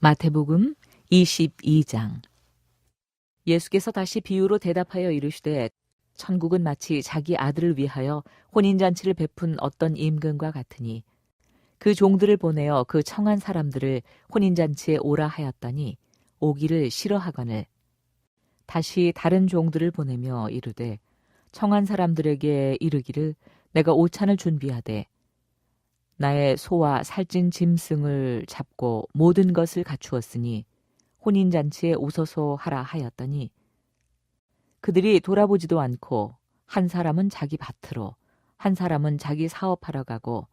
마태복음 22장. 예수께서 다시 비유로 대답하여 이르시되 천국은 마치 자기 아들을 위하여 혼인잔치를 베푼 어떤 임금과 같으니 그 종들을 보내어 그 청한 사람들을 혼인잔치에 오라 하였더니 오기를 싫어하거늘 다시 다른 종들을 보내며 이르되 청한 사람들에게 이르기를 내가 오찬을 준비하되 나의 소와 살찐 짐승을 잡고 모든 것을 갖추었으니 혼인잔치에 오소서 하라 하였더니 그들이 돌아보지도 않고 한 사람은 자기 밭으로 한 사람은 자기 사업하러 가고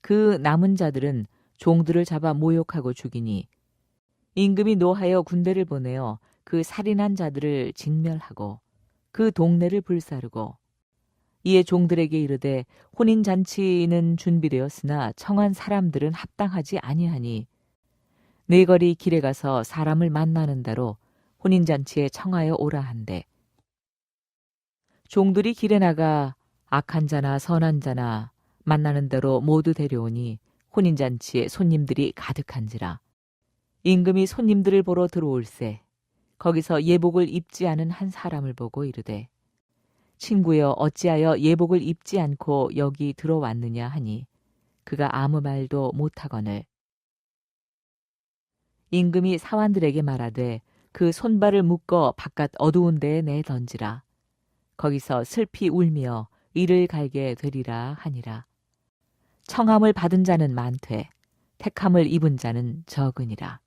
그 남은 자들은 종들을 잡아 모욕하고 죽이니 임금이 노하여 군대를 보내어 그 살인한 자들을 진멸하고 그 동네를 불사르고 이에 종들에게 이르되 혼인잔치는 준비되었으나 청한 사람들은 합당하지 아니하니 네거리 길에 가서 사람을 만나는 대로 혼인잔치에 청하여 오라 한대. 종들이 길에 나가 악한 자나 선한 자나 만나는 대로 모두 데려오니 혼인잔치에 손님들이 가득한지라. 임금이 손님들을 보러 들어올세 거기서 예복을 입지 않은 한 사람을 보고 이르되 친구여 어찌하여 예복을 입지 않고 여기 들어왔느냐 하니 그가 아무 말도 못하거늘 임금이 사환들에게 말하되 그 손발을 묶어 바깥 어두운 데에 내던지라. 거기서 슬피 울며 이를 갈게 되리라 하니라. 청함을 받은 자는 많되 택함을 입은 자는 적으니라.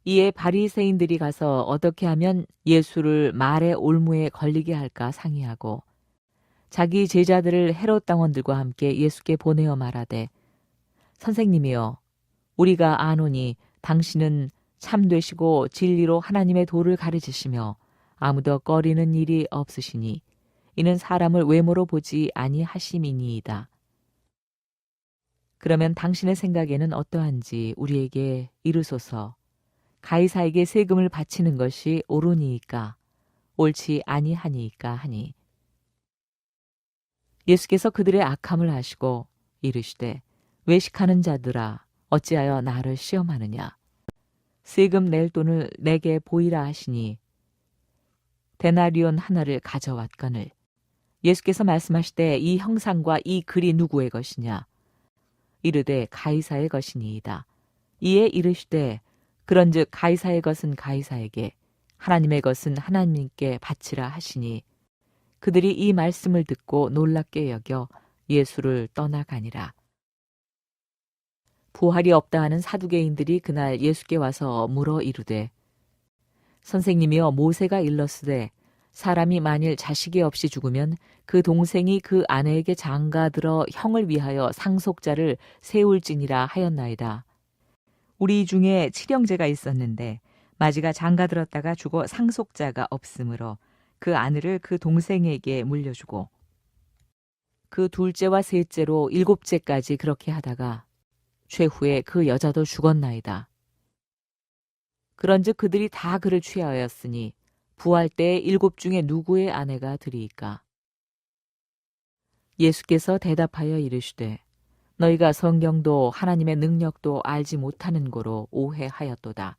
이에 바리새인들이 가서 어떻게 하면 예수를 말의 올무에 걸리게 할까 상의하고 자기 제자들을 헤롯 당원들과 함께 예수께 보내어 말하되 선생님이여 우리가 아노니 당신은 참되시고 진리로 하나님의 도를 가르치시며 아무도 꺼리는 일이 없으시니 이는 사람을 외모로 보지 아니하심이니이다. 그러면 당신의 생각에는 어떠한지 우리에게 이르소서. 가이사에게 세금을 바치는 것이 옳으니이까 옳지 아니하니이까 하니 예수께서 그들의 악함을 아시고 이르시되 외식하는 자들아 어찌하여 나를 시험하느냐 세금 낼 돈을 내게 보이라 하시니 데나리온 하나를 가져왔거늘 예수께서 말씀하시되 이 형상과 이 글이 누구의 것이냐 이르되 가이사의 것이니이다. 이에 이르시되 그런즉 가이사의 것은 가이사에게 하나님의 것은 하나님께 바치라 하시니 그들이 이 말씀을 듣고 놀랍게 여겨 예수를 떠나가니라. 부활이 없다 하는 사두개인들이 그날 예수께 와서 물어 이르되 선생님이여 모세가 일렀으되 사람이 만일 자식이 없이 죽으면 그 동생이 그 아내에게 장가들어 형을 위하여 상속자를 세울지니라 하였나이다. 우리 중에 칠형제가 있었는데 마지가 장가들었다가 죽어 상속자가 없으므로 그 아내를 그 동생에게 물려주고 그 둘째와 셋째로 일곱째까지 그렇게 하다가 최후에 그 여자도 죽었나이다. 그런즉 그들이 다 그를 취하였으니 부활 때에 일곱 중에 누구의 아내가 되리이까? 예수께서 대답하여 이르시되 너희가 성경도 하나님의 능력도 알지 못하는 고로 오해하였도다.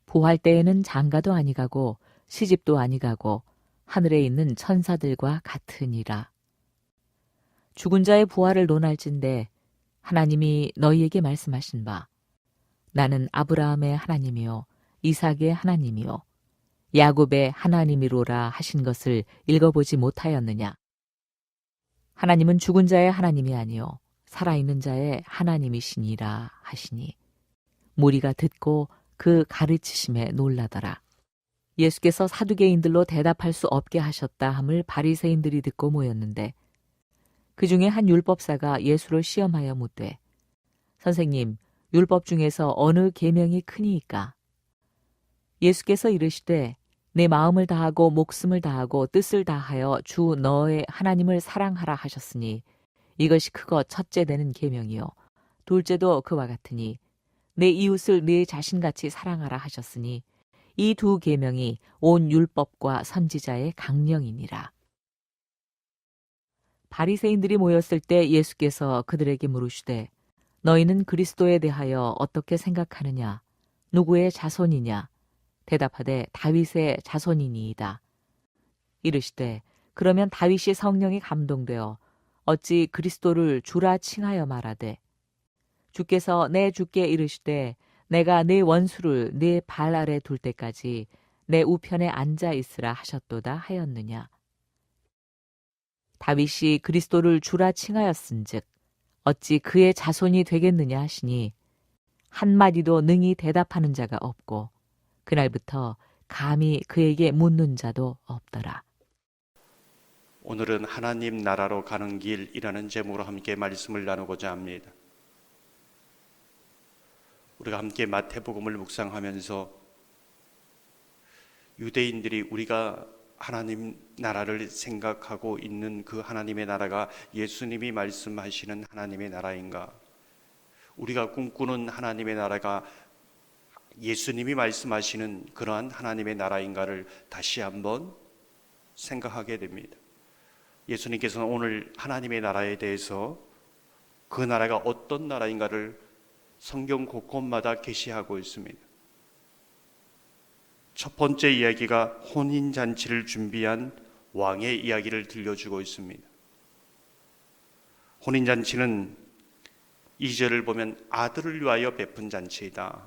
부활 때에는 장가도 아니가고 시집도 아니가고 하늘에 있는 천사들과 같으니라. 죽은 자의 부활을 논할진대 하나님이 너희에게 말씀하신 바 나는 아브라함의 하나님이요 이삭의 하나님이요 야곱의 하나님이로라 하신 것을 읽어보지 못하였느냐. 하나님은 죽은 자의 하나님이 아니요 살아있는 자의 하나님이시니라 하시니 무리가 듣고 그 가르치심에 놀라더라. 예수께서 사두개인들로 대답할 수 없게 하셨다 함을 바리새인들이 듣고 모였는데 그 중에 한 율법사가 예수를 시험하여 묻되 선생님 율법 중에서 어느 계명이 크니이까? 예수께서 이르시되 내 마음을 다하고 목숨을 다하고 뜻을 다하여 주 너의 하나님을 사랑하라 하셨으니 이것이 크고 첫째 되는 계명이요 둘째도 그와 같으니 내 이웃을 네 자신같이 사랑하라 하셨으니 이 두 계명이 온 율법과 선지자의 강령이니라. 바리새인들이 모였을 때 예수께서 그들에게 물으시되 너희는 그리스도에 대하여 어떻게 생각하느냐? 누구의 자손이냐? 대답하되 다윗의 자손이니이다. 이르시되 그러면 다윗이 성령이 감동되어 어찌 그리스도를 주라 칭하여 말하되 주께서 내 주께 이르시되 내가 네 원수를 네 발 아래 둘 때까지 내 우편에 앉아 있으라 하셨도다 하였느냐? 다윗이 그리스도를 주라 칭하였은즉 어찌 그의 자손이 되겠느냐 하시니 한마디도 능히 대답하는 자가 없고 그날부터 감히 그에게 묻는 자도 없더라. 오늘은 하나님 나라로 가는 길이라는 제목으로 함께 말씀을 나누고자 합니다. 우리가 함께 마태복음을 묵상하면서 유대인들이 우리가 하나님 나라를 생각하고 있는 그 하나님의 나라가 예수님이 말씀하시는 하나님의 나라인가? 우리가 꿈꾸는 하나님의 나라가 예수님이 말씀하시는 그러한 하나님의 나라인가를 다시 한번 생각하게 됩니다. 예수님께서는 오늘 하나님의 나라에 대해서 그 나라가 어떤 나라인가를 성경 곳곳마다 계시하고 있습니다. 첫 번째 이야기가 혼인잔치를 준비한 왕의 이야기를 들려주고 있습니다. 혼인잔치는 2절을 보면 아들을 위하여 베푼 잔치이다.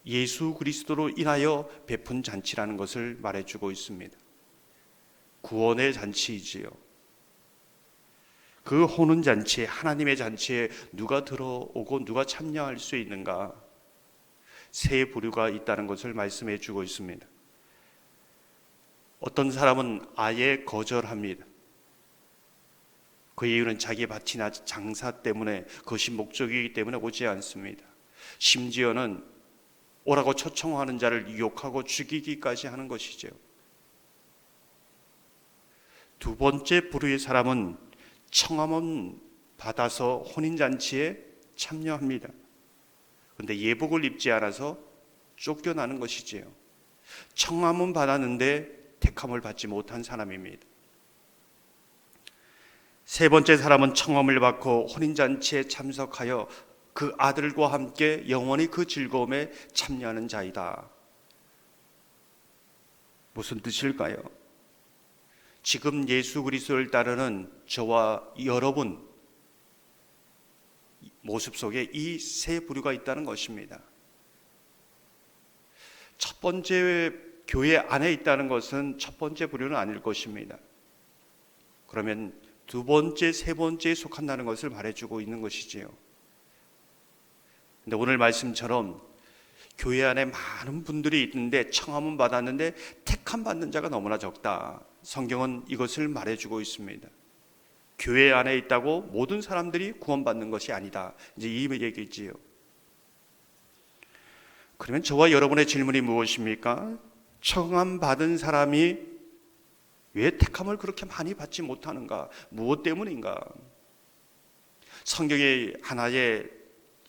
예수 그리스도로 인하여 베푼 잔치라는 것을 말해주고 있습니다. 구원의 잔치이지요. 그 혼인잔치에, 하나님의 잔치에 누가 들어오고 누가 참여할 수 있는가? 세 부류가 있다는 것을 말씀해 주고 있습니다. 어떤 사람은 아예 거절합니다. 그 이유는 자기 밭이나 장사 때문에, 그것이 목적이기 때문에 오지 않습니다. 심지어는 오라고 초청하는 자를 유혹하고 죽이기까지 하는 것이죠. 두 번째 부류의 사람은 청함은 받아서 혼인잔치에 참여합니다. 그런데 예복을 입지 않아서 쫓겨나는 것이지요. 청함은 받았는데 택함을 받지 못한 사람입니다. 세 번째 사람은 청함을 받고 혼인잔치에 참석하여 그 아들과 함께 영원히 그 즐거움에 참여하는 자이다. 무슨 뜻일까요? 지금 예수 그리스도를 따르는 저와 여러분 모습 속에 이 세 부류가 있다는 것입니다. 첫 번째 교회 안에 있다는 것은 첫 번째 부류는 아닐 것입니다. 그러면 두 번째, 세 번째에 속한다는 것을 말해주고 있는 것이지요. 근데 오늘 말씀처럼 교회 안에 많은 분들이 있는데 청함은 받았는데 택함 받는 자가 너무나 적다. 성경은 이것을 말해주고 있습니다. 교회 안에 있다고 모든 사람들이 구원받는 것이 아니다. 이제 이 얘기지요. 그러면 저와 여러분의 질문이 무엇입니까? 청함 받은 사람이 왜 택함을 그렇게 많이 받지 못하는가? 무엇 때문인가? 성경의 하나에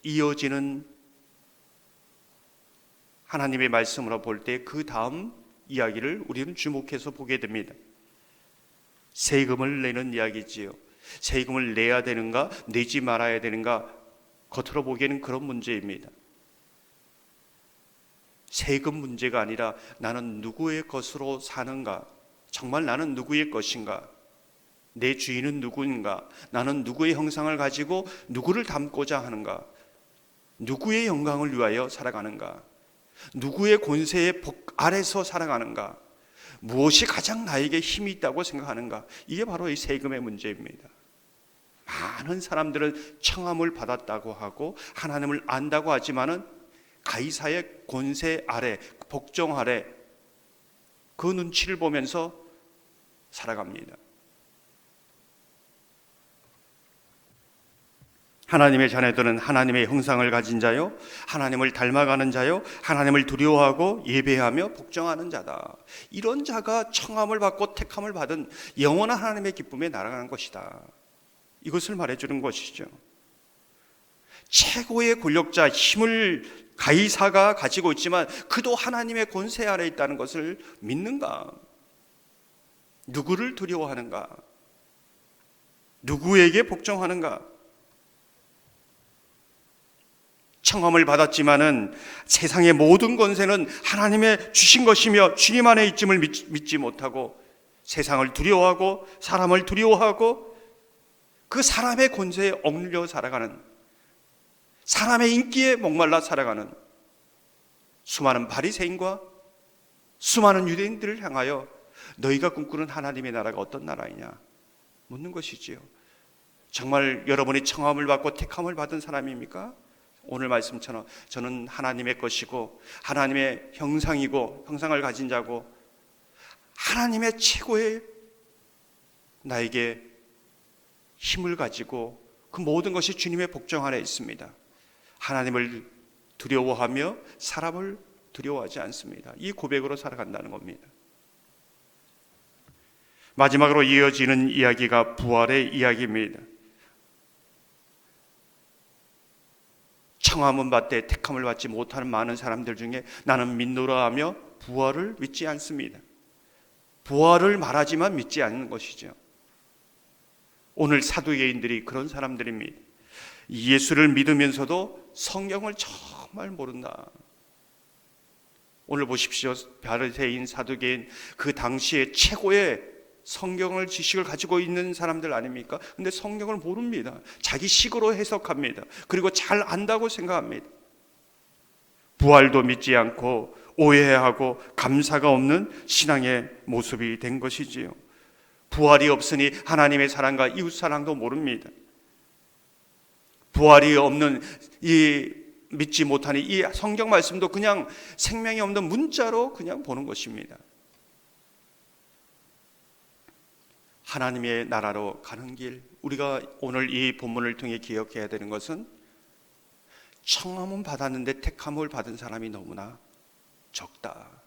이어지는 하나님의 말씀으로 볼 때 그 다음 이야기를 우리는 주목해서 보게 됩니다. 세금을 내는 이야기지요. 세금을 내야 되는가, 내지 말아야 되는가, 겉으로 보기에는 그런 문제입니다. 세금 문제가 아니라 나는 누구의 것으로 사는가, 정말 나는 누구의 것인가, 내 주인은 누구인가, 나는 누구의 형상을 가지고 누구를 닮고자 하는가, 누구의 영광을 위하여 살아가는가, 누구의 권세의 복 아래서 살아가는가, 무엇이 가장 나에게 힘이 있다고 생각하는가. 이게 바로 이 세금의 문제입니다. 많은 사람들은 청함을 받았다고 하고 하나님을 안다고 하지만은 가이사의 권세 아래, 복종 아래 그 눈치를 보면서 살아갑니다. 하나님의 자녀들은 하나님의 형상을 가진 자요, 하나님을 닮아가는 자요, 하나님을 두려워하고 예배하며 복종하는 자다. 이런 자가 청함을 받고 택함을 받은 영원한 하나님의 기쁨에 날아가는 것이다. 이것을 말해주는 것이죠. 최고의 권력자, 힘을 가이사가 가지고 있지만 그도 하나님의 권세 아래 있다는 것을 믿는가? 누구를 두려워하는가? 누구에게 복종하는가? 청함을 받았지만은 세상의 모든 권세는 하나님의 주신 것이며 주님 안에 있음을 믿지 못하고 세상을 두려워하고 사람을 두려워하고 그 사람의 권세에 억눌려 살아가는, 사람의 인기에 목말라 살아가는 수많은 바리새인과 수많은 유대인들을 향하여 너희가 꿈꾸는 하나님의 나라가 어떤 나라이냐 묻는 것이지요. 정말 여러분이 청함을 받고 택함을 받은 사람입니까? 오늘 말씀처럼 저는 하나님의 것이고 하나님의 형상이고 형상을 가진 자고 하나님의 최고의 나에게 힘을 가지고 그 모든 것이 주님의 복종 안에 있습니다. 하나님을 두려워하며 사람을 두려워하지 않습니다. 이 고백으로 살아간다는 겁니다. 마지막으로 이어지는 이야기가 부활의 이야기입니다. 청함은 받되 택함을 받지 못하는 많은 사람들 중에 나는 믿노라 하며 부활을 믿지 않습니다. 부활을 말하지만 믿지 않는 것이죠. 오늘 사두개인들이 그런 사람들입니다. 예수를 믿으면서도 성경을 정말 모른다. 오늘 보십시오. 바리새인, 사두개인, 그 당시에 최고의 성경을 지식을 가지고 있는 사람들 아닙니까? 근데 성경을 모릅니다. 자기 식으로 해석합니다. 그리고 잘 안다고 생각합니다. 부활도 믿지 않고 오해하고 감사가 없는 신앙의 모습이 된 것이지요. 부활이 없으니 하나님의 사랑과 이웃 사랑도 모릅니다. 부활이 없는 이 믿지 못하니 이 성경 말씀도 그냥 생명이 없는 문자로 그냥 보는 것입니다. 하나님의 나라로 가는 길, 우리가 오늘 이 본문을 통해 기억해야 되는 것은 청함은 받았는데 택함을 받은 사람이 너무나 적다.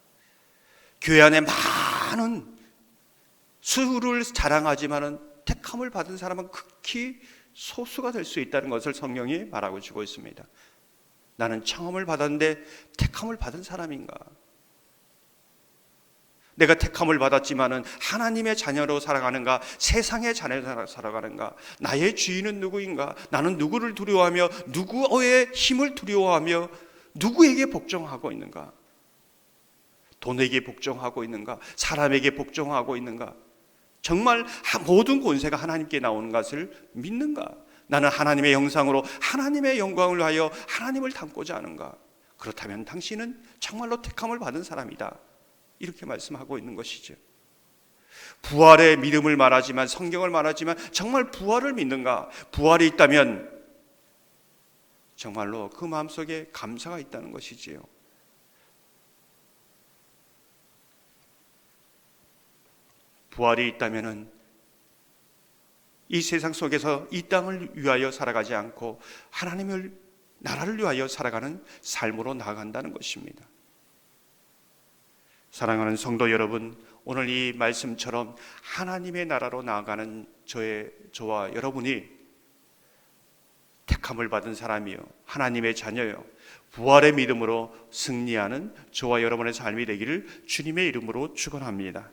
교회 안에 많은 수를 자랑하지만은 택함을 받은 사람은 극히 소수가 될 수 있다는 것을 성경이 말하고 주고 있습니다. 나는 청함을 받았는데 택함을 받은 사람인가? 내가 택함을 받았지만은 하나님의 자녀로 살아가는가? 세상의 자녀로 살아가는가? 나의 주인은 누구인가? 나는 누구를 두려워하며 누구의 힘을 두려워하며 누구에게 복종하고 있는가? 돈에게 복종하고 있는가? 사람에게 복종하고 있는가? 정말 모든 권세가 하나님께 나오는 것을 믿는가? 나는 하나님의 형상으로 하나님의 영광을 위하여 하나님을 닮고자 하는가? 그렇다면 당신은 정말로 택함을 받은 사람이다. 이렇게 말씀하고 있는 것이죠. 부활의 믿음을 말하지만, 성경을 말하지만 정말 부활을 믿는가? 부활이 있다면 정말로 그 마음속에 감사가 있다는 것이지요. 부활이 있다면은 이 세상 속에서 이 땅을 위하여 살아가지 않고 하나님의 나라를 위하여 살아가는 삶으로 나아간다는 것입니다. 사랑하는 성도 여러분, 오늘 이 말씀처럼 하나님의 나라로 나아가는 저와 여러분이 택함을 받은 사람이요, 하나님의 자녀요, 부활의 믿음으로 승리하는 저와 여러분의 삶이 되기를 주님의 이름으로 축원합니다.